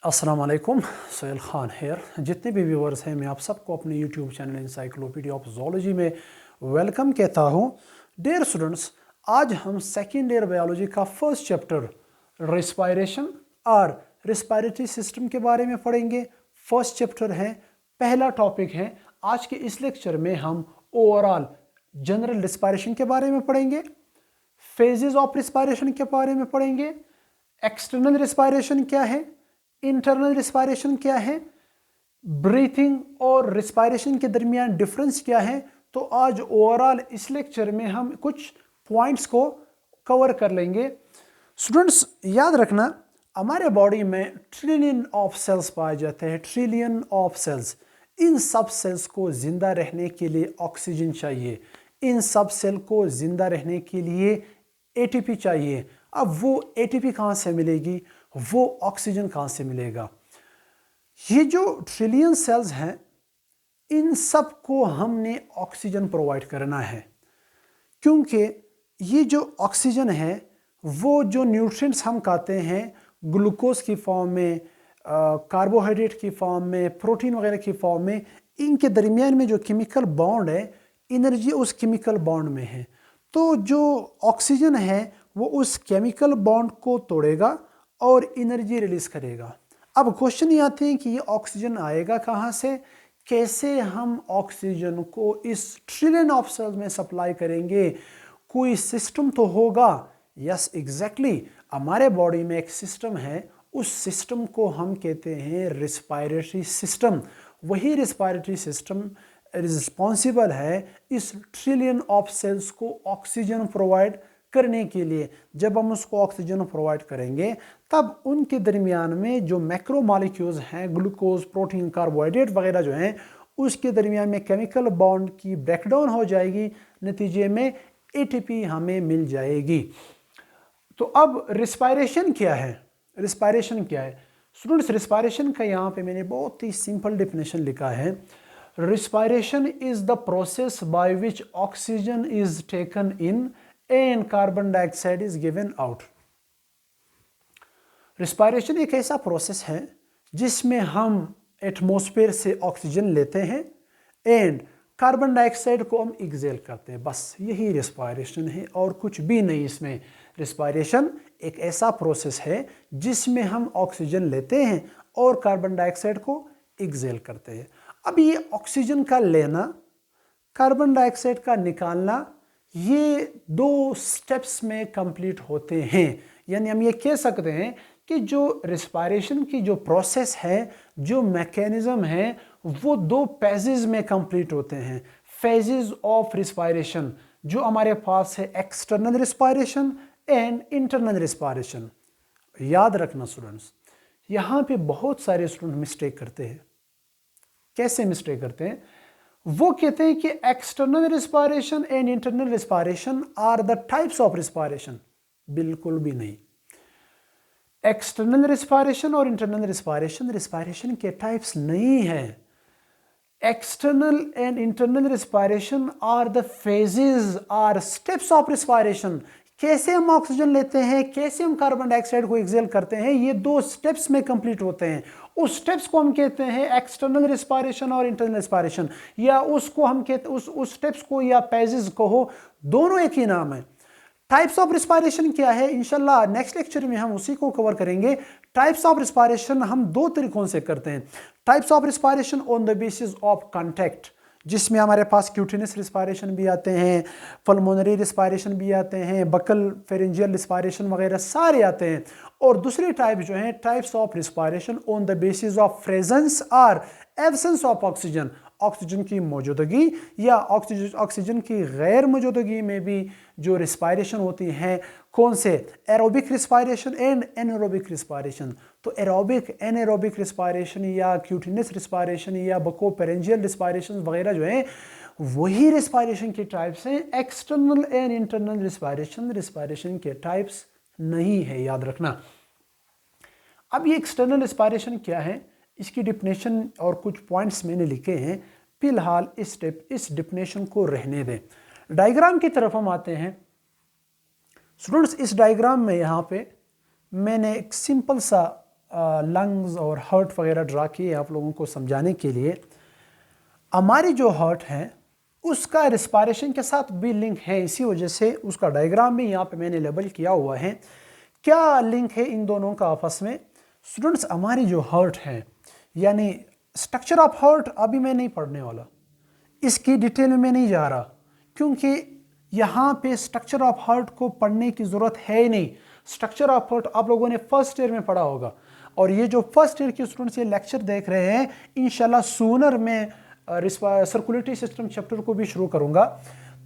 अस्सलाम वालेकुम, सोहेल ख़ान हेयर। जितने भी व्यूवर्स हैं, मैं आप सबको अपने YouTube channel encyclopedia of zoology में वेलकम कहता हूँ। डियर स्टूडेंट्स, आज हम सेकेंड ईयर बायोलॉजी का फर्स्ट चैप्टर रिस्पायरेशन और रिस्पायरेटरी सिस्टम के बारे में पढ़ेंगे। फर्स्ट चैप्टर है, पहला टॉपिक है। आज के इस लेक्चर में हम ओवरऑल जनरल रिस्पायरेशन के बारे में पढ़ेंगे, फेजेस ऑफ रिस्पायरेशन के बारे में पढ़ेंगे, एक्सटर्नल रिस्पायरेशन क्या है, इंटरनल रिस्पायरेशन क्या है, ब्रीथिंग और रिस्पायरेशन के दरमियान डिफरेंस क्या है। तो आज ओवरऑल इस लेक्चर में हम कुछ पॉइंट्स को कवर कर लेंगे। स्टूडेंट्स, याद रखना, हमारे बॉडी में ट्रिलियन ऑफ सेल्स पाए जाते हैं, ट्रिलियन ऑफ सेल्स। इन सब सेल्स को जिंदा रहने के लिए ऑक्सीजन चाहिए, इन सब सेल को जिंदा रहने के लिए एटीपी चाहिए। अब वो एटीपी कहाँ से मिलेगी, वो ऑक्सीजन कहाँ से मिलेगा। ये जो ट्रिलियन सेल्स हैं, इन सब को हमने ऑक्सीजन प्रोवाइड करना है, क्योंकि ये जो ऑक्सीजन है वो जो न्यूट्रिएंट्स हम खाते हैं ग्लूकोज की फॉर्म में, कार्बोहाइड्रेट की फॉर्म में, प्रोटीन वगैरह की फॉर्म में, इनके दरमियान में जो केमिकल बॉन्ड है, एनर्जी उस केमिकल बॉन्ड में है। तो जो ऑक्सीजन है वो उस केमिकल बॉन्ड को तोड़ेगा और एनर्जी रिलीज करेगा। अब क्वेश्चन ये आते हैं कि ये ऑक्सीजन आएगा कहाँ से, कैसे हम ऑक्सीजन को इस ट्रिलियन ऑफ सेल्स में सप्लाई करेंगे। कोई सिस्टम तो होगा। यस, एग्जैक्टली, हमारे बॉडी में एक सिस्टम है, उस सिस्टम को हम कहते हैं रिस्पायरेटरी सिस्टम। वही रिस्पायरेटरी सिस्टम रिस्पॉन्सिबल है इस ट्रिलियन ऑफ सेल्स को ऑक्सीजन प्रोवाइड करने के लिए। जब हम उसको ऑक्सीजन प्रोवाइड करेंगे तब उनके दरमियान में जो मैक्रो मॉलिक्यूल्स हैं, ग्लूकोज, प्रोटीन, कार्बोहाइड्रेट वगैरह जो हैं, उसके दरमियान में केमिकल बॉन्ड की ब्रेकडाउन हो जाएगी, नतीजे में एटीपी हमें मिल जाएगी। तो अब रिस्पायरेशन क्या है, रिस्पायरेशन क्या है स्टूडेंट्स? रिस्पायरेशन का यहाँ पे मैंने बहुत ही सिंपल डेफिनेशन लिखा है। Respiration is the process by which oxygen is taken in and carbon dioxide is given out. Respiration एक ऐसा प्रोसेस है जिसमें हम एटमॉस्फेयर से ऑक्सीजन लेते हैं एंड कार्बन डाइऑक्साइड को हम एक्सेल करते हैं। बस यही रिस्पायरेशन है और कुछ भी नहीं इसमें। रिस्पायरेशन एक ऐसा प्रोसेस है जिसमें हम ऑक्सीजन लेते हैं और कार्बन डाइऑक्साइड को एक्सेल करते हैं। अब ये ऑक्सीजन का लेना, कार्बन डाइऑक्साइड का निकालना, ये दो स्टेप्स में कंप्लीट होते हैं। यानी हम ये कह सकते हैं कि जो रिस्पायरेशन की जो प्रोसेस है, जो मैकेनिज्म है, वो दो फेजेस में कंप्लीट होते हैं। फेजेस ऑफ रिस्पायरेशन जो हमारे पास है, external respiration and internal respiration. याद रखना स्टूडेंट्स, यहाँ पे बहुत सारे स्टूडेंट मिस्टेक करते हैं। कैसे मिस्टेक करते हैं? वो कहते हैं कि external respiration and internal respiration are the types of respiration. बिल्कुल भी नहीं। एक्सटर्नल रिस्पायरेशन और इंटरनल रिस्पायरेशन रिस्पायरेशन के टाइप्स नहीं है। External and internal respiration are the phases, or steps of respiration. कैसे हम ऑक्सीजन लेते हैं, कैसे हम कार्बन डाइऑक्साइड को एक्सेल करते हैं, ये दो स्टेप्स में कंप्लीट होते हैं। उस स्टेप्स को हम कहते हैं एक्सटर्नल रिस्पायरेशन और इंटरनल रिस्पायरेशन, या उसको हम कहते उस स्टेप्स को या पेजेस को हो, दोनों एक ही नाम है। टाइप्स ऑफ रिस्पायरेशन क्या है, इंशाल्लाह नेक्स्ट लेक्चर में हम उसी को कवर करेंगे। टाइप्स ऑफ रिस्पायरेशन हम दो तरीकों से करते हैं। Types of respiration on the basis of contact, जिसमें हमारे पास क्यूटिनस रिस्पायरेशन भी आते हैं, पल्मोनरी रिस्पायरेशन भी आते हैं, बकल फेरेंजियल रिस्पायरेशन वगैरह सारे आते हैं। और दूसरी टाइप जो है, types of respiration on the basis of presence और एब्सेंस ऑफ ऑक्सीजन। ऑक्सीजन की मौजूदगी या ऑक्सीजन की गैर मौजूदगी में भी जो रिस्पायरेशन होती हैं, कौन से? Aerobic respiration and anaerobic respiration. तो एरोबिक, एनारोबिक रिस्पायरेशन या क्यूटिनस रिस्पायरेशन या बकोपेरेंजियल रिस्पायरेशन वगैरह जो है, वही रिस्पायरेशन के टाइप्स हैं। External and internal respiration respiration के टाइप्स नहीं है, याद रखना। अब ये एक्सटर्नल रिस्पायरेशन क्या है, इसकी डिफिनेशन और कुछ पॉइंट्स मैंने लिखे हैं। फिलहाल इस डिफिनेशन को रहने दें। डायग्राम की तरफ हम आते हैं। स्टूडेंट्स, इस डायग्राम में यहाँ पे मैंने एक सिंपल सा लंग्स और हार्ट वगैरह ड्रा किए आप लोगों को समझाने के लिए। हमारी जो हार्ट है उसका रिस्पायरेशन के साथ भी लिंक है, इसी वजह से उसका डायग्राम भी यहाँ पे मैंने लेबल किया हुआ है। क्या लिंक है इन दोनों का आपस में? स्टूडेंट्स, हमारी जो हार्ट है, यानी स्ट्रक्चर ऑफ हार्ट अभी मैं नहीं पढ़ने वाला, इसकी डिटेल में मैं नहीं जा रहा, क्योंकि यहाँ पे स्ट्रक्चर ऑफ हार्ट को पढ़ने की ज़रूरत है ही नहीं। स्ट्रक्चर ऑफ हार्ट आप लोगों ने फर्स्ट ईयर में पढ़ा होगा, और ये जो फर्स्ट ईयर के स्टूडेंट्स ये लेक्चर देख रहे हैं, इंशाल्लाह सूनर में सर्कुलेटरी सिस्टम चैप्टर को भी शुरू करूँगा।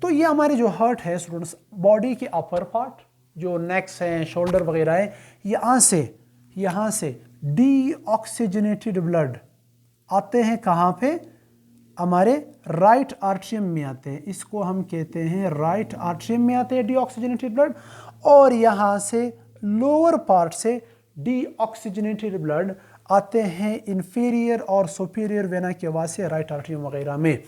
तो ये हमारी जो हार्ट है स्टूडेंट्स, बॉडी के अपर पार्ट जो नेक्स हैं, शोल्डर वगैरह है, यहाँ से डीऑक्सीजनेटेड ब्लड आते हैं कहाँ पे? हमारे राइट आर्ट्रियम में आते हैं, इसको हम कहते हैं राइट आर्ट्रियम में आते हैं डीऑक्सीजनेटेड ब्लड। और यहाँ से लोअर पार्ट से डीऑक्सीजनेटेड ब्लड आते हैं इंफीरियर और सुपीरियर वेना के वास्ते राइट आर्ट्रियम वगैरह में।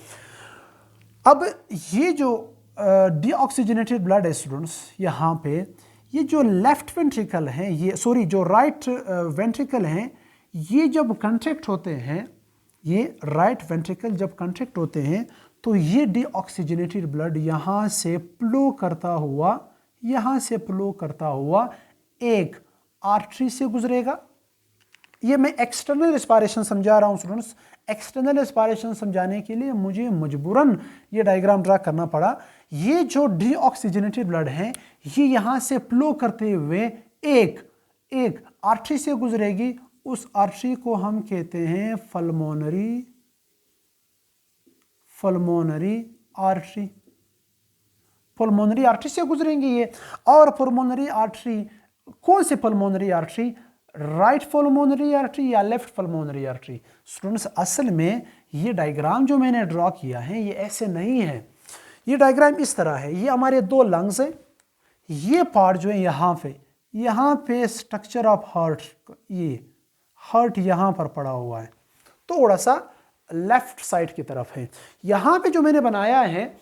अब ये जो डीऑक्सीजनेटेड ब्लड है स्टूडेंट्स, यहाँ पे ये जो लेफ्ट वेंट्रिकल है, ये जो राइट वेंट्रिकल हैं, ये जब कंट्रैक्ट होते हैं, ये राइट वेंट्रिकल जब कंट्रैक्ट होते हैं, तो ये डीऑक्सीजनेटेड ब्लड यहाँ से फ्लो करता हुआ एक आर्टरी से गुजरेगा। ये मैं एक्सटर्नल रेस्पिरेशन समझा रहा हूँ स्टूडेंट्स। एक्सटर्नल रेस्पिरेशन समझाने के लिए मुझे मजबूरन ये डायग्राम ड्रा करना पड़ा। ये जो डीऑक्सीजनेटेड ब्लड है, ये यहाँ से फ्लो करते हुए एक आर्टरी से गुजरेगी। उस आर्टरी को हम कहते हैं पल्मोनरी आर्टरी। पल्मोनरी आर्टरी से गुजरेंगी ये। और पल्मोनरी आर्टरी, कौन सी pulmonary artery? Right pulmonary artery या लेफ्ट पल्मोनरी आर्टरी? स्टूडेंट्स, असल में ये डायग्राम जो मैंने ड्रॉ किया है ये ऐसे नहीं है। ये डायग्राम इस तरह है। ये हमारे दो लंग्स है, ये पार्ट जो है यहाँ पे स्ट्रक्चर ऑफ हार्ट, ये हार्ट यहाँ पर पड़ा हुआ है, थोड़ा सा लेफ्ट साइड की तरफ है। यहाँ पे जो मैंने बनाया है,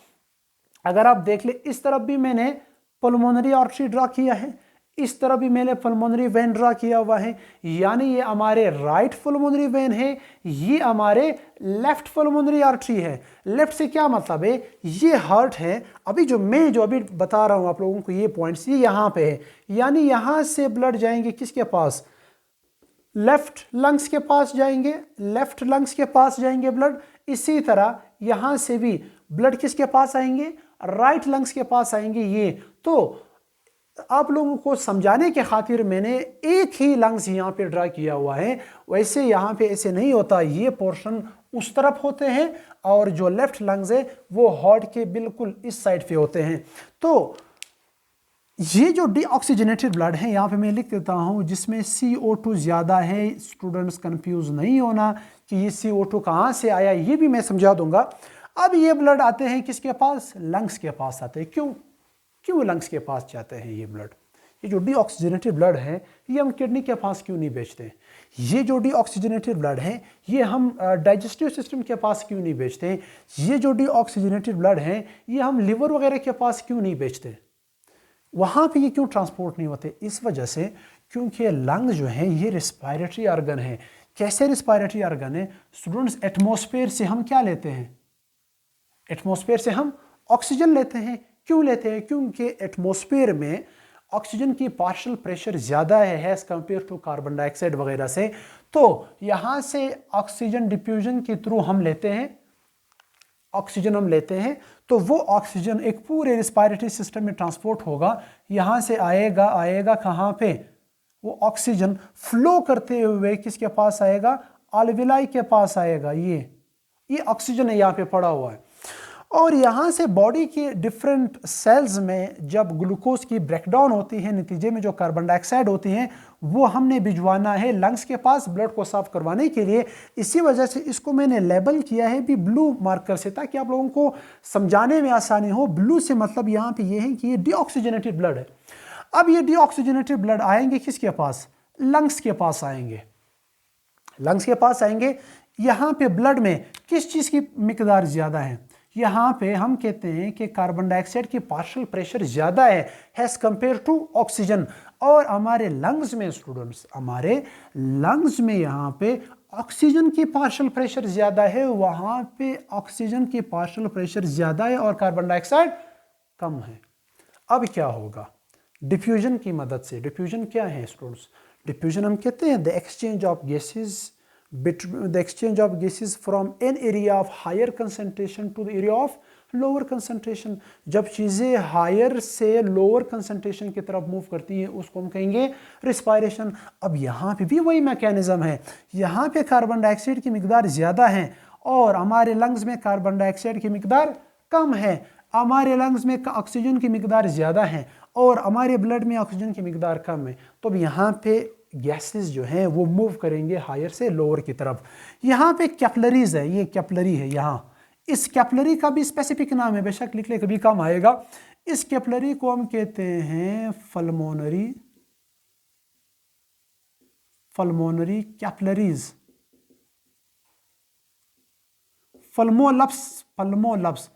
अगर आप देख ले, इस तरफ भी मैंने पल्मोनरी आर्टरी ड्रा किया है, इस तरफ भी मैंने पल्मोनरी वेन ड्रा किया हुआ है। यानी ये हमारे राइट पल्मोनरी वेन है, ये हमारे लेफ्ट पल्मोनरी आर्टरी है। लेफ्ट से क्या मतलब है? ये हार्ट है। अभी जो बता रहा हूं आप लोगों को, ये पॉइंट्स ये यहाँ पे है। यानी यहाँ से ब्लड जाएंगे किसके पास? लेफ्ट लंग्स के पास जाएंगे ब्लड। इसी तरह यहाँ से भी ब्लड किसके पास आएंगे? राइट लंग्स के पास आएंगे। ये तो आप लोगों को समझाने के खातिर मैंने एक ही लंग्स यहाँ पे ड्रा किया हुआ है। वैसे यहाँ पे ऐसे नहीं होता, ये पोर्शन उस तरफ होते हैं और जो लेफ्ट लंग्स है वो हार्ट के बिल्कुल इस साइड पे होते हैं। तो ये जो डीऑक्सीजनेटेड ब्लड है, यहाँ पे मैं लिख देता हूँ, जिसमें CO2 ज़्यादा है। स्टूडेंट्स कंफ्यूज नहीं होना कि ये CO2 कहाँ से आया, ये भी मैं समझा दूंगा। अब ये ब्लड आते हैं किसके पास? लंग्स के पास आते हैं। क्यों लंग्स के पास जाते हैं ये ब्लड? ये जो डीऑक्सीजनेटेड ब्लड है, ये हम किडनी के पास क्यों नहीं बेचते? ये जो डीऑक्सीजनेटेड ब्लड है, ये हम डाइजेस्टिव सिस्टम के पास क्यों नहीं बेचते? ये जो डीऑक्सीजनेटेड ब्लड है, ये हम लिवर वगैरह के पास क्यों नहीं बेचते? वहाँ पे ये क्यों ट्रांसपोर्ट नहीं होते? इस वजह से, क्योंकि लंग जो है ये रिस्पायरेटरी ऑर्गन है। कैसे रिस्पायरेटरी ऑर्गन है? स्टूडेंट्स, एटमॉस्फेयर से हम क्या लेते हैं? एटमॉस्फेयर से हम ऑक्सीजन लेते हैं। क्यों लेते हैं? क्योंकि एटमॉस्फेयर में ऑक्सीजन की पार्शियल प्रेशर ज़्यादा है as compare to carbon dioxide वगैरह से। तो यहाँ से ऑक्सीजन डिफ्यूजन के थ्रू हम लेते हैं, तो वो ऑक्सीजन एक पूरे रिस्पायरेटरी सिस्टम में ट्रांसपोर्ट होगा। यहाँ से आएगा कहाँ पे? वो ऑक्सीजन फ्लो करते हुए किसके पास आएगा? अल्विलाई के पास आएगा। ये ऑक्सीजन है यहाँ पे पड़ा हुआ है। और यहाँ से बॉडी के डिफरेंट सेल्स में जब ग्लूकोज की ब्रेकडाउन होती है, नतीजे में जो कार्बन डाइऑक्साइड होती है, वो हमने भिजवाना है लंग्स के पास ब्लड को साफ करवाने के लिए। इसी वजह से इसको मैंने लेबल किया है भी ब्लू मार्कर से, ताकि आप लोगों को समझाने में आसानी हो। ब्लू से मतलब यहाँ पे ये है कि ये डीऑक्सीजनेटेड ब्लड है। अब ये डीऑक्सीजनेटेड ब्लड आएंगे किसके पास? लंग्स के पास आएंगे। यहाँ पे ब्लड में किस चीज़ की मिकदार ज़्यादा है? यहाँ पे हम कहते हैं कि कार्बन डाइऑक्साइड की पार्शियल प्रेशर ज़्यादा है एज कंपेयर टू ऑक्सीजन। और हमारे लंग्स में स्टूडेंट्स, हमारे लंग्स में यहाँ पे ऑक्सीजन की पार्शियल प्रेशर ज़्यादा है, वहाँ पे ऑक्सीजन की पार्शियल प्रेशर ज़्यादा है और कार्बन डाइऑक्साइड कम है। अब क्या होगा? डिफ्यूजन की मदद से। डिफ्यूजन क्या है स्टूडेंट्स? डिफ्यूजन हम कहते हैं the exchange of gases from an area of higher concentration to the area of lower concentration. जब चीज़ें हायर से लोअर कंसंट्रेशन की तरफ मूव करती हैं उसको हम कहेंगे रिस्पायरेशन। अब यहाँ पे भी वही मैकेनिज्म है, यहाँ पे कार्बन डाइऑक्साइड की मिकदार ज़्यादा है और हमारे लंग्स में कार्बन डाइऑक्साइड की मिकदार कम है। हमारे लंग्स में ऑक्सीजन की मिकदार ज़्यादा है और हमारे ब्लड में ऑक्सीजन की मिकदार कम है। तो अब यहाँ पे गैसेस जो हैं वो मूव करेंगे हायर से लोअर की तरफ। यहाँ पे कैपिलरीज है, ये कैपिलरी है यहाँ। इस कैपिलरी का भी स्पेसिफिक नाम है, बेशक लिख ले कभी काम आएगा। इस कैपिलरी को हम कहते हैं पल्मोनरी कैपिलरीज। पल्मोलप्स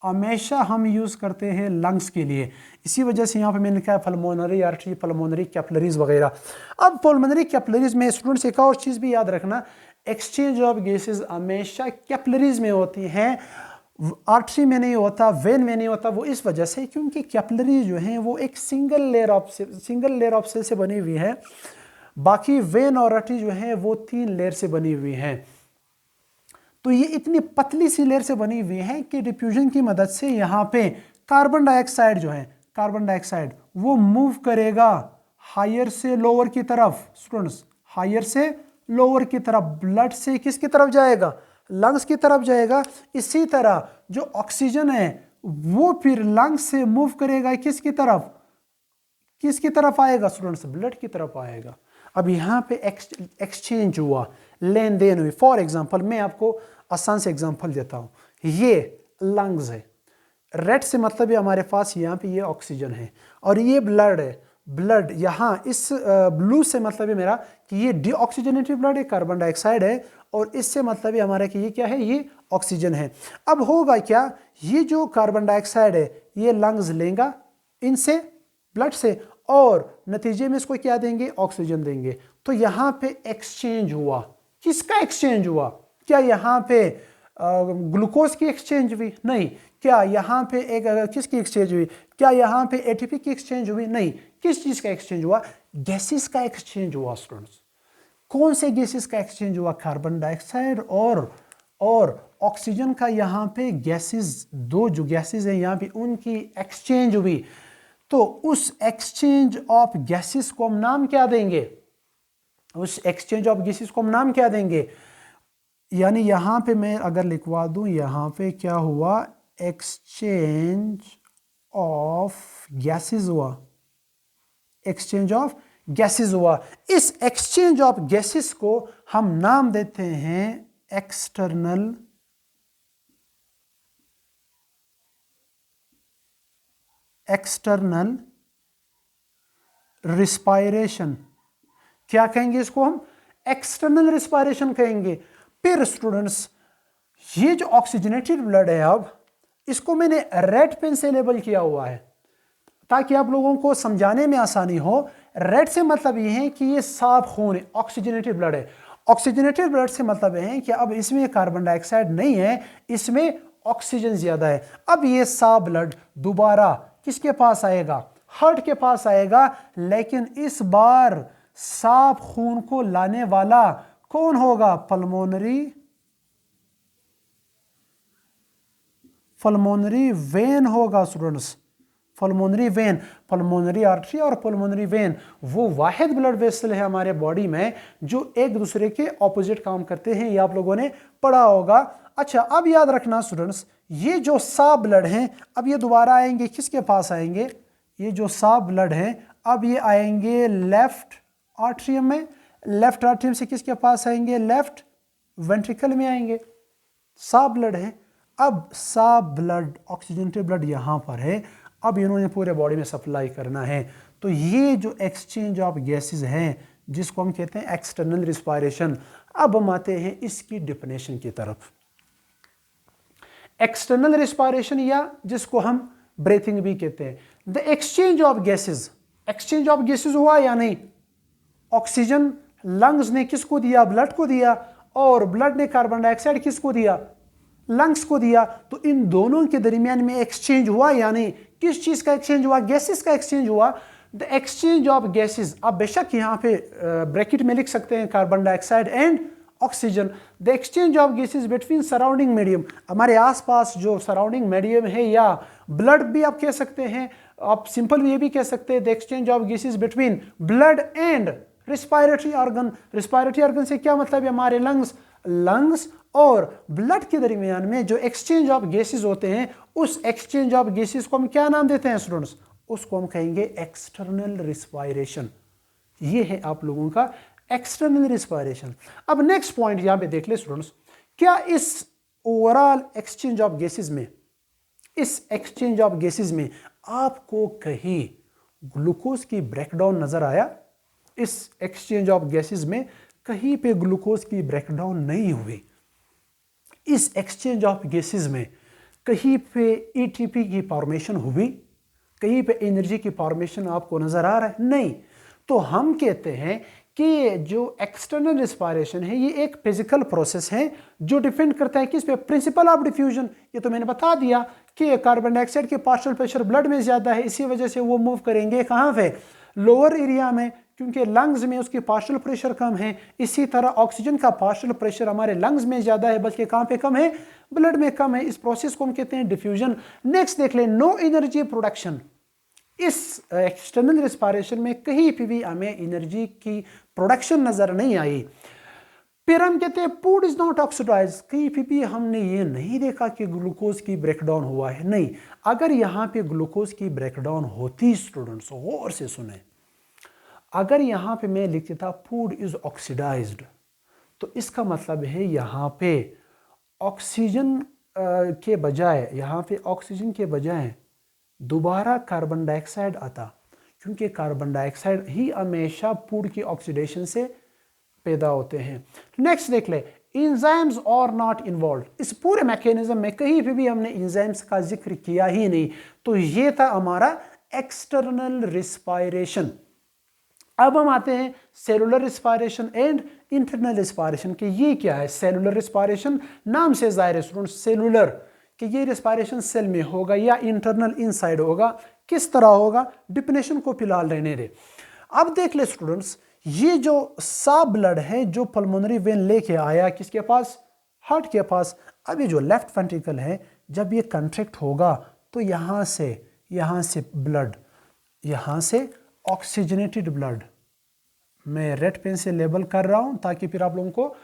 हमेशा हम यूज़ करते हैं लंग्स के लिए, इसी वजह से यहाँ पे मैंने लिखा है पल्मोनरी आर्टरी, पल्मोनरी कैपिलरीज वगैरह। अब पल्मोनरी कैपिलरीज में स्टूडेंट्स एक और चीज़ भी याद रखना, एक्सचेंज ऑफ गैसेस हमेशा कैपिलरीज में होती हैं, आर्टरी में नहीं होता, वेन में नहीं होता। वो इस वजह से क्योंकि कैपिलरी जो हैं वो एक सिंगल लेयर ऑफ सेल से बनी हुई है, बाकी वेन और आर्टरी जो है वो 3 लेयर से बनी हुई हैं। तो ये इतनी पतली सी लेयर से बनी हुई है कि डिफ्यूजन की मदद से यहाँ पे कार्बन डाइऑक्साइड जो है, कार्बन डाइऑक्साइड वो मूव करेगा हायर से लोअर की तरफ। स्टूडेंट्स, हायर से लोअर की तरफ, ब्लड से किसकी तरफ जाएगा? लंग्स की तरफ जाएगा। इसी तरह जो ऑक्सीजन है वो फिर लंग्स से मूव करेगा किसकी तरफ? किसकी तरफ आएगा स्टूडेंट्स? ब्लड की तरफ आएगा। अब यहाँ पे एक्सचेंज हुआ, लेन देन हुई। फॉर एग्जाम्पल मैं आपको आसान से एग्जाम्पल देता हूँ, ये लंग्स है, रेड से मतलब है हमारे पास यहाँ पे ये ऑक्सीजन है, और ये ब्लड है। ब्लड यहाँ इस ब्लू से मतलब है मेरा कि ये डीऑक्सीजनेटेड ब्लड है, कार्बन डाइऑक्साइड है, और इससे मतलब है हमारा कि ये क्या है? ये ऑक्सीजन है। अब होगा क्या? ये जो कार्बन डाइऑक्साइड है ये लंग्स लेगा इनसे, ब्लड से, और नतीजे में इसको क्या देंगे? ऑक्सीजन देंगे। तो यहाँ पे एक्सचेंज हुआ। किसका एक्सचेंज हुआ? क्या यहाँ पे ग्लूकोज की एक्सचेंज हुई? नहीं। क्या यहाँ पे किसकी एक्सचेंज हुई? क्या यहाँ पे एटीपी की एक्सचेंज हुई? नहीं। किस चीज़ का एक्सचेंज हुआ? गैसेस का एक्सचेंज हुआ स्टूडेंट्स। कौन से गैसेस का एक्सचेंज हुआ? कार्बन डाइऑक्साइड और ऑक्सीजन का। यहाँ पे गैसेस, 2 जो गैसेस हैं यहाँ पे उनकी एक्सचेंज हुई। तो उस एक्सचेंज ऑफ गैसेस को हम नाम क्या देंगे? उस एक्सचेंज ऑफ गैसेस को हम नाम क्या देंगे? यानी यहाँ पे मैं अगर लिखवा दूं, यहाँ पे क्या हुआ? एक्सचेंज ऑफ गैसेस हुआ, एक्सचेंज ऑफ गैसेस हुआ। इस एक्सचेंज ऑफ गैसेस को हम नाम देते हैं एक्सटर्नल रिस्पायरेशन। क्या कहेंगे इसको? हम एक्सटर्नल रिस्पायरेशन कहेंगे। फिर स्टूडेंट्स, ये जो ऑक्सीजनेटेड ब्लड है, अब इसको मैंने रेड पेन से लेबल किया हुआ है ताकि आप लोगों को समझाने में आसानी हो। रेड से मतलब ये है कि ये साफ खून है, ऑक्सीजनेटेड ब्लड है। ऑक्सीजनेटेड ब्लड से मतलब है कि अब इसमें कार्बन डाइऑक्साइड नहीं है, इसमें ऑक्सीजन ज्यादा है। अब ये साफ ब्लड दोबारा किसके पास आएगा? हार्ट के पास आएगा। लेकिन इस बार साफ खून को लाने वाला कौन होगा? पल्मोनरी वेन होगा students. Pulmonary vein, pulmonary artery और पल्मोनरी वेन वो वाहिद ब्लड वेसल है हमारे बॉडी में जो एक दूसरे के ऑपोजिट काम करते हैं। ये आप लोगों ने पढ़ा होगा। अच्छा, अब याद रखना स्टूडेंट्स, ये जो साफ ब्लड हैं अब ये दोबारा आएंगे किसके पास आएंगे? ये जो साफ ब्लड हैं अब ये आएंगे लेफ्ट आर्टरियम में। लेफ्ट आर्टरियम से किसके पास आएंगे? लेफ्ट वेंट्रिकल में आएंगे। साफ ब्लड है। अब साफ ब्लड, ऑक्सीजनेटेड ब्लड यहाँ पर है, अब इन्होंने पूरे बॉडी में सप्लाई करना है। तो ये जो एक्सचेंज ऑफ गैसेस हैं जिसको हम कहते हैं एक्सटर्नल रिस्पायरेशन। अब हम आते हैं इसकी डेफिनेशन की तरफ। एक्सटर्नल रिस्पायरेशन या जिसको हम ब्रीथिंग भी कहते हैं। The exchange of gases, exchange of gases हुआ या नहीं? ऑक्सीजन लंग्स ने किसको दिया? ब्लड को दिया, और ब्लड ने कार्बन डाइऑक्साइड किसको दिया? लंग्स को दिया। तो इन दोनों के दरमियान में एक्सचेंज हुआ या नहीं? किस चीज का एक्सचेंज हुआ? गैसेस का एक्सचेंज हुआ। द एक्सचेंज ऑफ गैसेस, आप बेशक यहां पे ब्रैकेट में लिख सकते हैं carbon dioxide and oxygen. The exchange of gases between surrounding medium, हमारे आसपास जो सराउंडिंग मीडियम है, या ब्लड भी आप कह सकते हैं, आप सिंपल ये भी कह सकते हैं the exchange of gases between blood and respiratory organ. Respiratory organ से क्या मतलब है? हमारे लंग्स और ब्लड के दरमियान में जो एक्सचेंज ऑफ गैसेस होते हैं, उस एक्सचेंज ऑफ गैसेस को हम क्या नाम देते हैं स्टूडेंट्स? उसको हम कहेंगे एक्सटर्नल रिस्पायरेशन। ये है आप लोगों का एक्सटर्नल रिस्पायरेशन। अब नेक्स्ट पॉइंट यहां पे देख ले स्टूडेंट्स, क्या इस ओवरऑल एक्सचेंज ऑफ गैसेस में, इस एक्सचेंज ऑफ गैसेस में आपको कहीं ग्लूकोज की ब्रेकडाउन नजर आया? इस एक्सचेंज ऑफ गैसेस में कहीं पे ग्लूकोज की ब्रेकडाउन नहीं हुई। इस एक्सचेंज ऑफ गैसेस में कहीं पे एटीपी की फॉर्मेशन हुई? कहीं पे एनर्जी की फॉर्मेशन आपको नजर आ रहा है? नहीं। तो हम कहते हैं कि जो एक्सटर्नल रिस्पायरेशन है ये एक फिजिकल प्रोसेस है जो डिपेंड करता है किस पे? Principle of diffusion. ये तो मैंने बता दिया कि कार्बन डाइऑक्साइड के पार्शियल प्रेशर ब्लड में ज्यादा है, इसी वजह से वो मूव करेंगे कहां पे? लोअर एरिया में, क्योंकि लंग्स में उसकी पार्शियल प्रेशर कम है। इसी तरह ऑक्सीजन का पार्शियल प्रेशर हमारे लंग्स में ज्यादा है, बल्कि कहां पे कम है? ब्लड में कम है। इस प्रोसेस को हम कहते हैं डिफ्यूजन। नेक्स्ट देख ले, नो एनर्जी प्रोडक्शन। इस एक्सटर्नल रिस्पायरेशन में कहीं भी हमें एनर्जी की प्रोडक्शन नजर नहीं आई। फिर हम कहते हैं फूड इज नॉट ऑक्सीडाइज। कहीं भी हमने ये नहीं देखा कि ग्लूकोज की ब्रेकडाउन हुआ है। नहीं, अगर यहां पे ग्लूकोज की ब्रेकडाउन होती स्टूडेंट्स, गौर से सुने, अगर यहां पे मैं लिख देता फूड इज ऑक्सीडाइज्ड, तो इसका मतलब है यहां पे ऑक्सीजन के बजाय, यहां पे ऑक्सीजन के बजाय दोबारा कार्बन डाइऑक्साइड आता, क्योंकि कार्बन डाइऑक्साइड ही हमेशा फूड की ऑक्सीडेशन से पैदा होते हैं। नेक्स्ट देख ले, एंजाइम्स और नॉट इन्वॉल्व। इस पूरे मैकेनिज्म में कहीं भी हमने एंजाइम्स का जिक्र किया ही नहीं। तो ये था हमारा एक्सटर्नल रिस्पायरेशन। अब हम आते हैं cellular respiration and internal respiration के। ये क्या है? सेलुलर रिस्पायरेशन नाम से जाहिर है स्टूडेंट, सेलुलर कि ये रिस्पायरेशन सेल में होगा या इंटरनल इनसाइड होगा। किस तरह होगा? डिफिनेशन को फिलहाल रहने दे। अब देख ले स्टूडेंट्स, ये जो सा ब्लड है जो पल्मोनरी वेन लेके आया किसके पास? हार्ट के पास। अब ये जो लेफ्ट वेंट्रिकल है, जब ये कंट्रैक्ट होगा तो यहां से ब्लड, यहां से ऑक्सीजनेटेड ब्लड, मैं रेड पेन से लेबल कर रहा हूं ताकि फिर आप लोगों को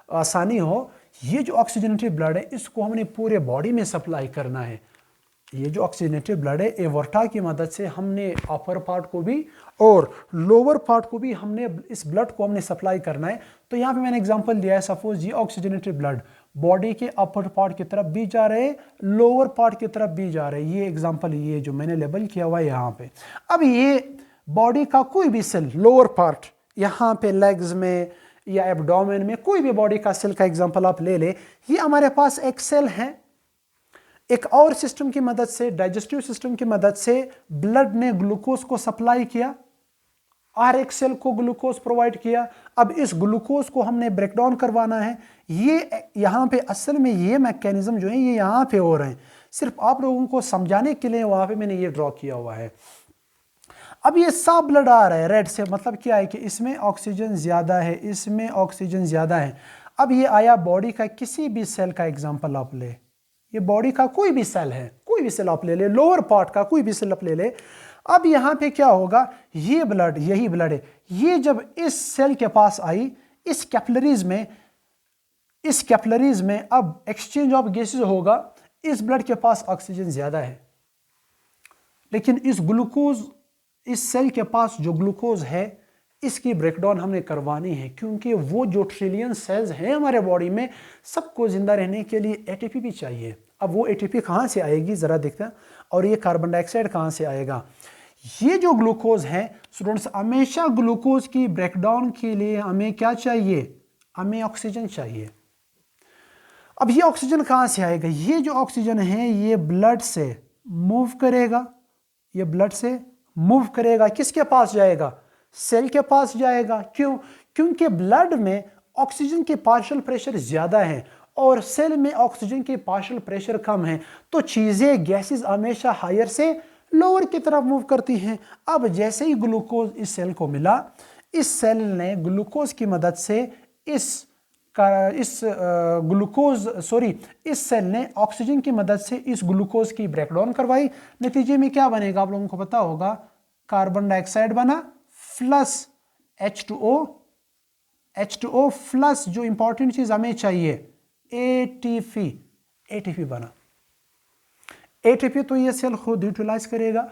आसानी हो। ये जो ऑक्सीजनेटेड ब्लड है इसको हमने पूरे बॉडी में सप्लाई करना है। ये जो ऑक्सीजनेटेड ब्लड है एवोर्टा की मदद से हमने अपर पार्ट को भी और लोअर पार्ट को भी हमने इस ब्लड को हमने सप्लाई करना है। तो यहाँ पे मैंने एग्जांपल दिया है, सपोज ये ऑक्सीजनेटेड ब्लड बॉडी के अपर पार्ट की तरफ भी जा रहे हैं, लोअर पार्ट की तरफ भी जा रहे हैं। ये एग्जांपल, ये जो मैंने लेबल किया हुआ है यहाँ पे। अब ये बॉडी का कोई भी सेल लोअर पार्ट, यहाँ पे लेग्स में या एब्डोमेन में कोई भी बॉडी का सेल का एग्जांपल आप ले ले, ये हमारे पास एक सेल है। एक और सिस्टम की मदद से, डाइजेस्टिव सिस्टम की मदद से ब्लड ने ग्लूकोज को सप्लाई किया और एक सेल को ग्लूकोज प्रोवाइड किया। अब इस ग्लूकोज को हमने ब्रेकडाउन करवाना है। ये यहाँ पे असल में ये मैकेनिज्म जो है ये यहाँ पे हो रहे हैं, सिर्फ आप लोगों को समझाने के लिए वहां पे मैंने ये ड्रॉ किया हुआ है। अब ये साफ ब्लड आ रहा है रेड से, मतलब क्या है कि इसमें ऑक्सीजन ज्यादा है, इसमें ऑक्सीजन ज्यादा है। अब ये आया बॉडी का किसी भी सेल का एग्जांपल आप ले, ये बॉडी का कोई भी सेल है, कोई भी सेल आप ले ले, लोअर पार्ट का कोई भी सेल आप ले ले। अब यहां पे क्या होगा, ये ब्लड, यही ब्लड है, ये जब इस सेल के पास आई, इस कैपिलरीज में अब एक्सचेंज ऑफ गैसेस होगा। इस ब्लड के पास ऑक्सीजन ज्यादा है, लेकिन इस ग्लूकोज, इस सेल के पास जो ग्लूकोज है इसकी ब्रेकडाउन हमने करवानी है, क्योंकि वो जो ट्रिलियन सेल्स हैं हमारे बॉडी में, सबको जिंदा रहने के लिए एटीपी भी चाहिए। अब वो एटीपी कहाँ से आएगी जरा देखते हैं, और ये कार्बन डाइऑक्साइड कहाँ से आएगा। ये जो ग्लूकोज है स्टूडेंट्स, हमेशा ग्लूकोज की ब्रेकडाउन के लिए हमें क्या चाहिए, हमें ऑक्सीजन चाहिए। अब ये ऑक्सीजन कहाँ से आएगा? ये जो ऑक्सीजन है ये ब्लड से मूव करेगा, ये ब्लड से मूव करेगा, किसके पास जाएगा? सेल के पास जाएगा। क्यों? क्योंकि ब्लड में ऑक्सीजन के पार्शियल प्रेशर ज़्यादा है और सेल में ऑक्सीजन के पार्शियल प्रेशर कम है, तो चीज़ें गैसेस हमेशा हायर से लोअर की तरफ मूव करती हैं। अब जैसे ही ग्लूकोज इस सेल को मिला, इस सेल ने ग्लूकोज की मदद से इस सेल ने ऑक्सीजन की मदद से इस ग्लूकोज की ब्रेकडाउन करवाई। नतीजे में क्या बनेगा आप लोगों को पता होगा, कार्बन डाइऑक्साइड बना प्लस H2O प्लस जो इंपॉर्टेंट चीज हमें चाहिए ATP बना। ATP तो ये सेल खुद यूटिलाइज करेगा।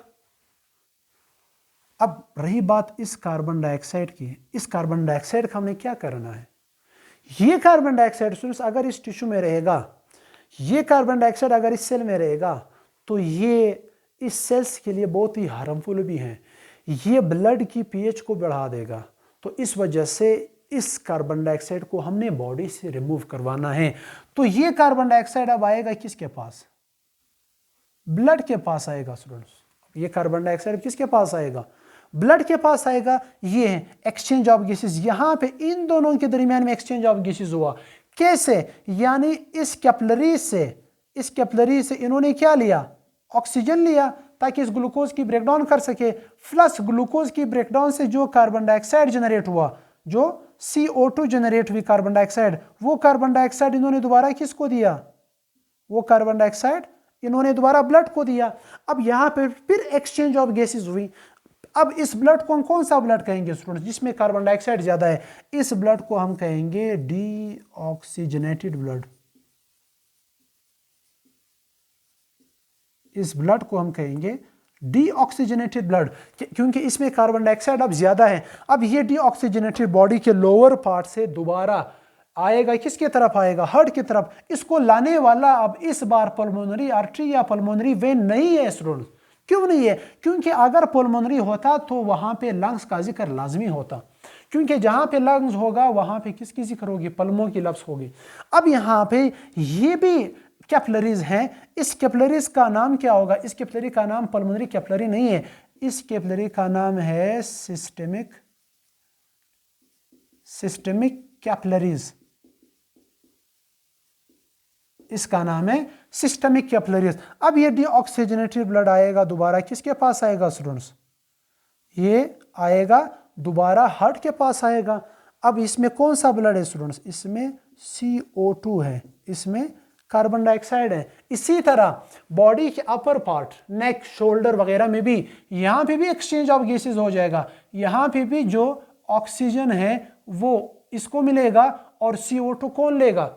अब रही बात इस कार्बन डाइऑक्साइड की, इस कार्बन डाइऑक्साइड का हमने क्या करना है? ये कार्बन डाइऑक्साइड अगर इस टिश्यू में रहेगा, ये कार्बन डाइऑक्साइड अगर इस सेल में रहेगा, तो ये इस सेल्स के लिए बहुत ही हार्मफुल भी है। ये ब्लड की पीएच को बढ़ा देगा। तो इस वजह से इस कार्बन डाइऑक्साइड को हमने बॉडी से रिमूव करवाना है। तो ये कार्बन डाइऑक्साइड अब आएगा किसके पास? ब्लड के पास आएगा स्टूडेंट्स। ये कार्बन डाइऑक्साइड किसके पास आएगा? ब्लड के पास आएगा। ये है एक्सचेंज ऑफ गैसेस। यहां पे इन दोनों के दरमियान में एक्सचेंज ऑफ गैसेस हुआ। कैसे? यानी इस कैपिलरी से इन्होंने क्या लिया? ऑक्सीजन लिया ताकि इस ग्लूकोज की ब्रेकडाउन कर सके। प्लस ग्लूकोज की ब्रेकडाउन से जो कार्बन डाइऑक्साइड जनरेट हुआ, जो CO2 जनरेट हुई कार्बन डाइऑक्साइड, वो कार्बन डाइऑक्साइड इन्होंने दोबारा किसको दिया? वो कार्बन डाइऑक्साइड इन्होंने दोबारा ब्लड को दिया। अब यहां पे फिर एक्सचेंज ऑफ गैसेस हुई। अब इस ब्लड को हम कौन सा ब्लड कहेंगे स्टूडेंट्स? जिसमें कार्बन डाइऑक्साइड ज्यादा है। इस ब्लड को हम कहेंगे डीऑक्सीजनेटेड ब्लड। इस ब्लड को हम कहेंगे डीऑक्सीजनेटेड ब्लड, क्योंकि इसमें कार्बन डाइऑक्साइड अब ज्यादा है। अब ये डीऑक्सीजनेटेड बॉडी के लोअर पार्ट से दोबारा आएगा, किसके तरफ आएगा? हार्ट की तरफ। इसको लाने वाला अब इस बार पल्मोनरी आर्टरी या पल्मोनरी वेन नहीं है स्टूडेंट्स। क्यों नहीं है? क्योंकि अगर पल्मोनरी होता तो वहां पे लंग्स का जिक्र लाजमी होता, क्योंकि जहां पे लंग्स होगा वहां पे किसकी जिक्र होगी? पल्मों की लफ्ज होगी। अब यहां पे ये भी कैपिलरीज हैं। इस कैपिलरीज का नाम क्या होगा? इस कैपिलरी का नाम पल्मोनरी कैपिलरी नहीं है, इस कैपिलरी का नाम है सिस्टेमिक कैपिलरीज। इसका नाम है सिस्टेमिक कैपिलरीज। अब ये डीऑक्सीजनेटेड ब्लड आएगा दोबारा किसके पास आएगा स्टूडेंट्स? ये आएगा दोबारा हार्ट के पास आएगा। अब इसमें कौन सा ब्लड है स्टूडेंट्स? इसमें CO2 है, इसमें कार्बन डाइऑक्साइड है। इसी तरह बॉडी के अपर पार्ट, नेक, शोल्डर वगैरह में भी यहां पे भी एक्सचेंज ऑफ गैसेस हो जाएगा। यहां पे भी जो ऑक्सीजन है वो इसको मिलेगा और CO2 कौन लेगा?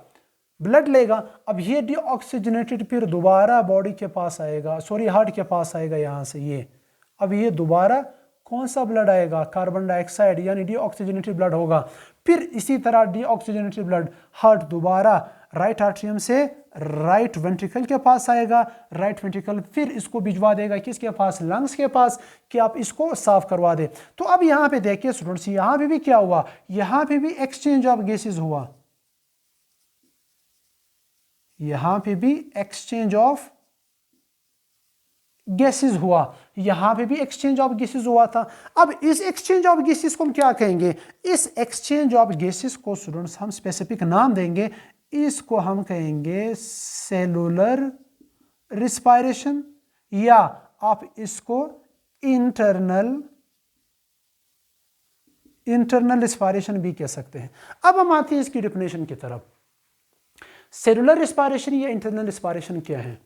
ब्लड लेगा। अब ये डीऑक्सीजनेटेड फिर दोबारा बॉडी के पास आएगा, हार्ट के पास आएगा यहां से ये। अब ये दोबारा कौन सा ब्लड आएगा? कार्बन डाइऑक्साइड यानी डीऑक्सीजनेटेड ब्लड होगा। फिर इसी तरह डीऑक्सीजनेटेड ब्लड हार्ट दोबारा राइट आर्ट्रियम से राइट वेंट्रिकल के पास आएगा। राइट वेंट्रिकल फिर इसको भिजवा देगा किसके पास? लंग्स के पास, कि आप इसको साफ करवा दे। तो अब यहां पे देखिए स्टूडेंट्स, यहां पे भी क्या हुआ? यहां पे भी एक्सचेंज ऑफ गैसेस हुआ। यहां पे भी एक्सचेंज ऑफ गैसेस हुआ, यहां पे भी एक्सचेंज ऑफ गैसेस हुआ था। अब इस एक्सचेंज ऑफ गैसेस को हम क्या कहेंगे? इस एक्सचेंज ऑफ गैसेस को स्टूडेंट्स हम स्पेसिफिक नाम देंगे। इसको हम कहेंगे सेलुलर रिस्पायरेशन, या आप इसको इंटरनल रिस्पायरेशन भी कह सकते हैं। अब हम आते हैं इसकी डेफिनेशन की तरफ। सेलुलर रिस्पायरेशन या इंटरनल रिस्पायरेशन क्या है?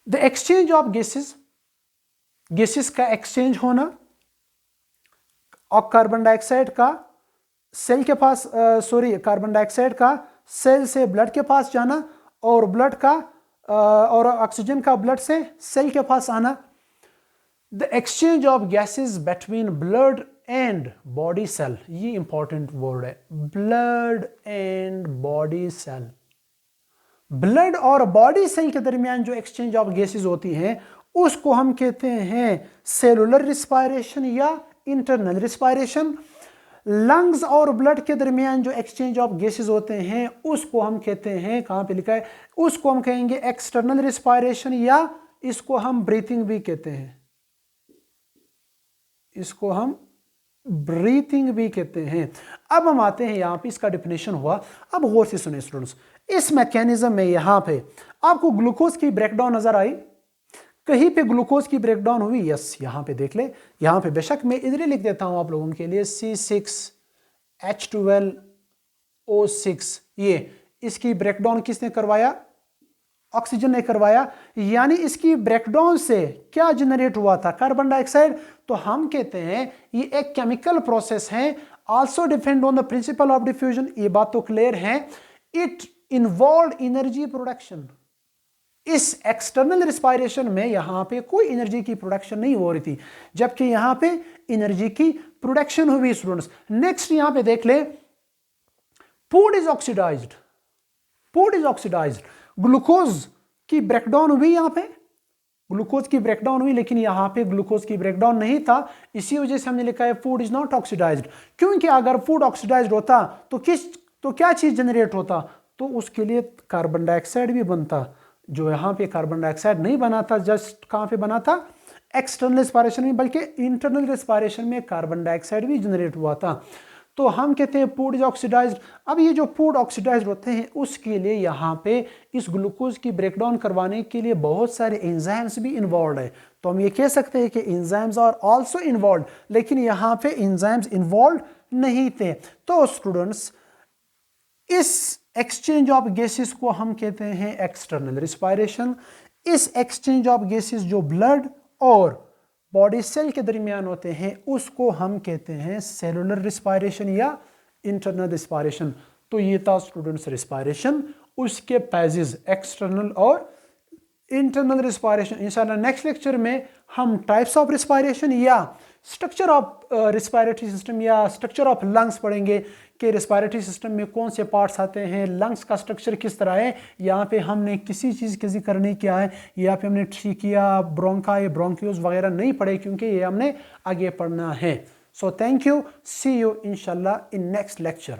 द एक्सचेंज ऑफ गैसेस का एक्सचेंज होना और कार्बन डाइऑक्साइड का सेल के पास कार्बन डाइऑक्साइड का सेल से ब्लड के पास जाना और ब्लड का और ऑक्सीजन का ब्लड से सेल के पास आना। The exchange of gases between blood and body cell, ये इंपॉर्टेंट वर्ड है, blood and body cell. Blood और बॉडी सेल के दरमियान जो एक्सचेंज ऑफ गैसेस होती हैं उसको हम कहते हैं सेलुलर रिस्पायरेशन या इंटरनल रिस्पायरेशन। लंग्स और ब्लड के दरमियान जो एक्सचेंज ऑफ गैसेस होते हैं उसको हम कहते हैं, कहाँ पे लिखा है, उसको हम कहेंगे एक्सटर्नल रिस्पायरेशन, या इसको हम ब्रीथिंग भी कहते हैं, इसको हम ब्रीथिंग भी कहते हैं। अब हम आते हैं यहाँ पे, इसका डेफिनेशन हुआ। अब गौर से सुने स्टूडेंट्स, इस मैकेनिज्म में यहाँ पे आपको ग्लूकोज की ब्रेकडाउन नजर आई, कहीं पे ग्लूकोज की ब्रेकडाउन हुई, यस यहाँ पे देख ले, यहाँ पे बेशक मैं इधर ही लिख देता हूं आप लोगों के लिए C6H12O6, ये इसकी ब्रेकडाउन किसने करवाया, ऑक्सीजन ने करवाया। यानी इसकी ब्रेकडाउन से क्या जनरेट हुआ था, कार्बन डाइऑक्साइड। तो हम कहते हैं ये एक केमिकल प्रोसेस है, also depend on the principle of diffusion, ये बात तो क्लियर है। It involve energy production. इस एक्सटर्नल रिस्पायरेशन में यहां पे कोई एनर्जी की प्रोडक्शन नहीं हो रही थी, जबकि यहां पे एनर्जी की प्रोडक्शन हुई स्टूडेंट्स। नेक्स्ट यहां पे देख ले, food is oxidised, food is oxidised, glucose की ब्रेकडाउन हुई, यहां पे ग्लूकोज की ब्रेकडाउन हुई, लेकिन यहां पे ग्लूकोज की ब्रेकडाउन नहीं था, इसी वजह से हमने लिखा है फूड इज नॉट ऑक्सीडाइज्ड। क्योंकि अगर फूड ऑक्सीडाइज्ड होता तो क्या चीज जनरेट होता, तो उसके लिए कार्बन डाइऑक्साइड भी बनता, जो यहाँ पे कार्बन डाइऑक्साइड नहीं बना था, जस्ट कहाँ पे बना था, एक्सटर्नल रिस्पायरेशन में, बल्कि इंटरनल रिस्पायरेशन में कार्बन डाइऑक्साइड भी जनरेट हुआ था। तो हम कहते हैं फूड इज ऑक्सीडाइज्ड। अब ये जो फूड ऑक्सीडाइज्ड होते हैं उसके लिए यहाँ पे इस ग्लूकोज की ब्रेकडाउन करवाने के लिए बहुत सारे एंजाइम्स भी इन्वॉल्व है। तो हम ये कह सकते हैं कि एंजाइम्स आर आल्सो इन्वॉल्व, लेकिन यहाँ पे एंजाइम्स इन्वॉल्व नहीं थे। तो स्टूडेंट्स, इस एक्सचेंज ऑफ गैसेस को हम कहते हैं एक्सटर्नल रिस्पायरेशन। इस एक्सचेंज ऑफ गैसेस जो ब्लड और बॉडी सेल के दरमियान होते हैं उसको हम कहते हैं सेलुलर रिस्पायरेशन या इंटरनल रिस्पायरेशन। तो ये था स्टूडेंट्स रिस्पायरेशन, उसके पैजेस एक्सटर्नल और इंटरनल रिस्पायरेशन। इंशाल्लाह नेक्स्ट लेक्चर में हम टाइप्स ऑफ रिस्पायरेशन या स्ट्रक्चर ऑफ रिस्पायरेटरी सिस्टम या स्ट्रक्चर ऑफ लंग्स पढ़ेंगे कि रिस्पायरेटरी सिस्टम में कौन से पार्ट्स आते हैं, लंग्स का स्ट्रक्चर किस तरह है। यहाँ पे हमने किसी चीज़ की जिक्र नहीं किया है, यहाँ पे हमने ट्रिकिया, ब्रोंका, ब्रोंकियोस वगैरह नहीं पढ़े, क्योंकि ये हमने आगे पढ़ना है। So thank you, see you इंशाल्लाह इन नेक्स्ट लेक्चर।